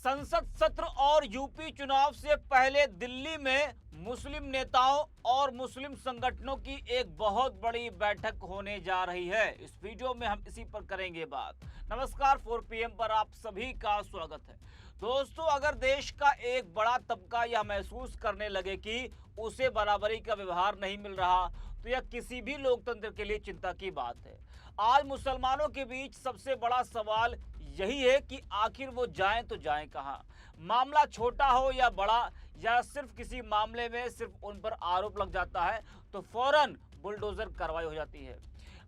संसद सत्र और यूपी चुनाव से पहले दिल्ली में मुस्लिम नेताओं और मुस्लिम संगठनों की एक बहुत बड़ी बैठक होने जा रही है। इस वीडियो में हम इसी पर करेंगे बात। नमस्कार, 4 PM पर आप सभी का स्वागत है। दोस्तों, अगर देश का एक बड़ा तबका यह महसूस करने लगे कि उसे बराबरी का व्यवहार नहीं मिल रहा, तो यह किसी भी लोकतंत्र के लिए चिंता की बात है। आज मुसलमानों के बीच सबसे बड़ा सवाल यही है कि आखिर वो जाएं तो जाएं कहां। मामला छोटा हो या बड़ा, या सिर्फ किसी मामले में सिर्फ उन पर आरोप लग जाता है तो फौरन बुलडोजर कार्रवाई हो जाती है।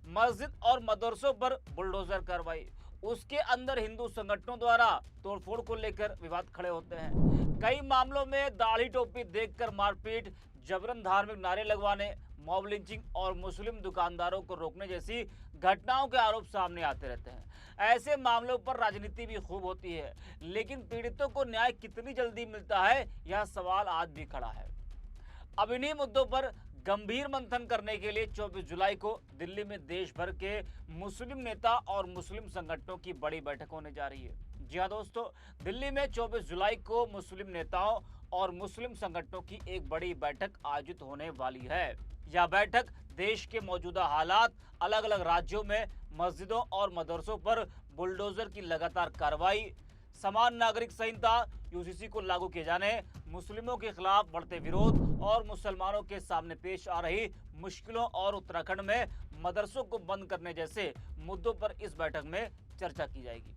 मस्जिद और मदरसों पर बुलडोजर कार्रवाई, उसके अंदर हिंदू संगठनों द्वारा तोड़फोड़ को लेकर विवाद खड़े होते हैं। कई मामलों में दाढ़ी टोपी देखकर मारपीट, जबरन धार्मिक नारे लगवाने, मॉब लिंचिंग और मुस्लिम दुकानदारों को रोकने जैसी घटनाओं के आरोप सामने आते रहते हैं। ऐसे मामलों पर राजनीति भी खूब होती है, लेकिन पीड़ितों को न्याय कितनी जल्दी मिलता है, यह सवाल आज भी खड़ा है। अब इन्हीं मुद्दों पर गंभीर मंथन करने के लिए 24 जुलाई को दिल्ली में देश भर के मुस्लिम नेता और मुस्लिम संगठनों की बड़ी बैठक होने जा रही है। जी हाँ दोस्तों, दिल्ली में 24 जुलाई को मुस्लिम नेताओं और मुस्लिम संगठनों की एक बड़ी बैठक आयोजित होने वाली है। यह बैठक देश के मौजूदा हालात, अलग अलग राज्यों में मस्जिदों और मदरसों पर बुलडोजर की लगातार कार्रवाई, समान नागरिक संहिता यूसीसी को लागू किए जाने, मुस्लिमों के खिलाफ बढ़ते विरोध और मुसलमानों के सामने पेश आ रही मुश्किलों और उत्तराखंड में मदरसों को बंद करने जैसे मुद्दों पर इस बैठक में चर्चा की जाएगी।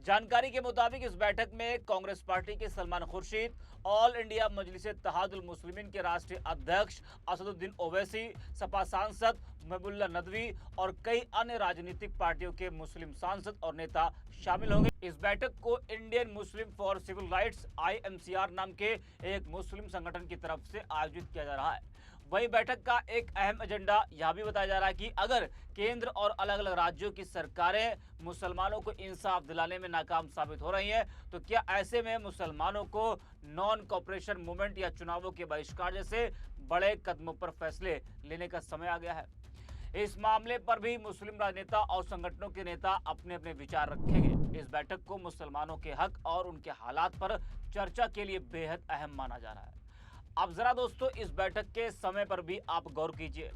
जानकारी के मुताबिक इस बैठक में कांग्रेस पार्टी के सलमान खुर्शीद, ऑल इंडिया मजलिस-ए-इत्तेहादुल मुस्लिमीन के राष्ट्रीय अध्यक्ष असदुद्दीन ओवैसी, सपा सांसद महबूबुल्लाह नदवी और कई अन्य राजनीतिक पार्टियों के मुस्लिम सांसद और नेता शामिल होंगे। इस बैठक को Indian Muslim for civil rights IMCR नाम के एक मुस्लिम संगठन की तरफ से आयोजित किया जा रहा है। वहीं बैठक का एक अहम एजेंडा यह भी बताया जा रहा है कि अगर केंद्र और अलग अलग राज्यों की सरकारें मुसलमानों को इंसाफ दिलाने में नाकाम साबित हो रही हैं, तो क्या ऐसे में मुसलमानों को नॉन कॉपरेशन मूवमेंट या चुनावों के बहिष्कार जैसे बड़े कदमों पर फैसले लेने का समय आ गया है। इस मामले पर भी मुस्लिम राजनेता और संगठनों के नेता अपने अपने विचार रखेंगे। इस बैठक को मुसलमानों के हक और उनके हालात पर चर्चा के लिए बेहद अहम माना जा रहा है। अब जरा दोस्तों, इस बैठक के समय पर भी आप गौर कीजिए।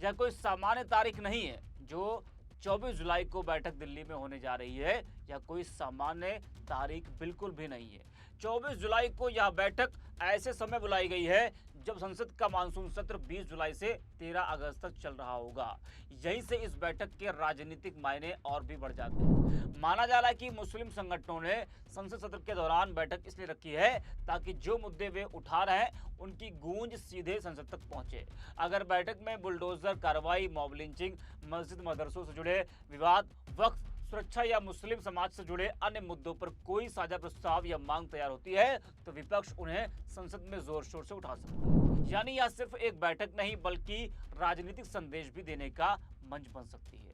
यह कोई सामान्य तारीख नहीं है जो 24 जुलाई को बैठक दिल्ली में होने जा रही है। यह कोई सामान्य तारीख बिल्कुल भी नहीं है। 24 जुलाई को यह बैठक ऐसे समय बुलाई गई है जब संसद का मानसून सत्र 20 जुलाई से 13 अगस्त तक चल रहा होगा। यहीं से इस बैठक के राजनीतिक मायने और भी बढ़ जाते हैं। माना जा रहा है कि मुस्लिम संगठनों ने संसद सत्र के दौरान बैठक इसलिए रखी है ताकि जो मुद्दे वे उठा रहे हैं उनकी गूंज सीधे संसद तक पहुंचे। अगर बैठक में बुलडोजर कार्रवाई, मॉब लिंचिंग, मस्जिद मदरसों से जुड़े विवाद, वक्फ, सुरक्षा या मुस्लिम समाज से जुड़े अन्य मुद्दों पर कोई साझा प्रस्ताव या मांग तैयार होती है, तो विपक्ष उन्हें संसद में जोर शोर से उठा सकता है। यानी यह सिर्फ एक बैठक नहीं बल्कि राजनीतिक संदेश भी देने का मंच बन सकती है।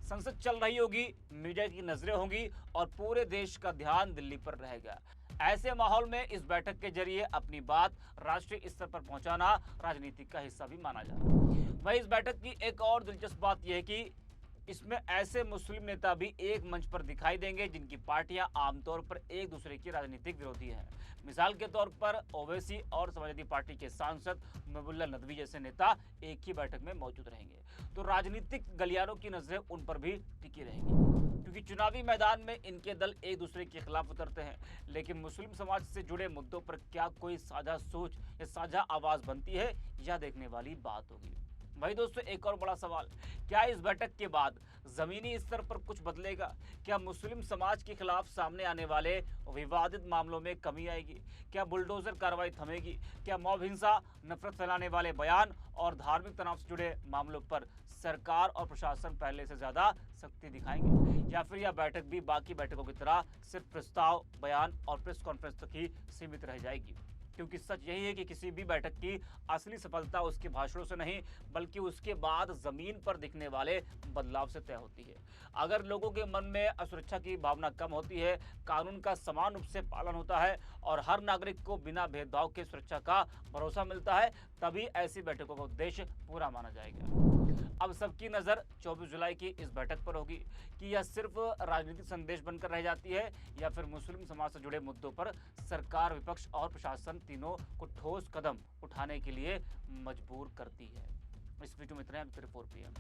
संसद चल रही होगी, मीडिया की नजरें होंगी और पूरे देश का ध्यान दिल्ली पर रहेगा। ऐसे माहौल में इस बैठक के जरिए अपनी बात राष्ट्रीय स्तर पर पहुंचाना राजनीति का हिस्सा भी माना जा रहा है। वहीं इस बैठक की एक और दिलचस्प बात यह है कि इसमें ऐसे मुस्लिम नेता भी एक मंच पर दिखाई देंगे जिनकी पार्टियां आमतौर पर एक दूसरे की राजनीतिक विरोधी हैं। मिसाल के तौर पर ओवैसी और समाजवादी पार्टी के सांसद महबूबुल्लाह नदवी जैसे नेता एक ही बैठक में मौजूद रहेंगे, तो राजनीतिक गलियारों की नजरें उन पर भी टिकी रहेंगी, क्योंकि चुनावी मैदान में इनके दल एक दूसरे के खिलाफ उतरते हैं। लेकिन मुस्लिम समाज से जुड़े मुद्दों पर क्या कोई साझा सोच या साझा आवाज बनती है, यह देखने वाली बात होगी। भाई दोस्तों, एक और बड़ा सवाल, क्या इस बैठक के बाद जमीनी स्तर पर कुछ बदलेगा? क्या मुस्लिम समाज के खिलाफ सामने आने वाले विवादित मामलों में कमी आएगी? क्या बुलडोजर कार्रवाई थमेगी? क्या मॉब हिंसा, नफरत फैलाने वाले बयान और धार्मिक तनाव से जुड़े मामलों पर सरकार और प्रशासन पहले से ज्यादा सख्ती दिखाएंगे? या फिर यह बैठक भी बाकी बैठकों की तरह सिर्फ प्रस्ताव, बयान और प्रेस कॉन्फ्रेंस तक ही सीमित रह जाएगी? क्योंकि सच यही है कि किसी भी बैठक की असली सफलता उसके भाषणों से नहीं बल्कि उसके बाद जमीन पर दिखने वाले बदलाव से तय होती है। अगर लोगों के मन में असुरक्षा की भावना कम होती है, कानून का समान रूप से पालन होता है और हर नागरिक को बिना भेदभाव के सुरक्षा का भरोसा मिलता है, तभी ऐसी बैठकों का उद्देश्य पूरा माना जाएगा। अब सबकी नज़र 24 जुलाई की इस बैठक पर होगी कि यह सिर्फ राजनीतिक संदेश बनकर रह जाती है या फिर मुस्लिम समाज से जुड़े मुद्दों पर सरकार, विपक्ष और प्रशासन तीनों को ठोस कदम उठाने के लिए मजबूर करती है। इस वीडियो में इतना ही। 4 PM।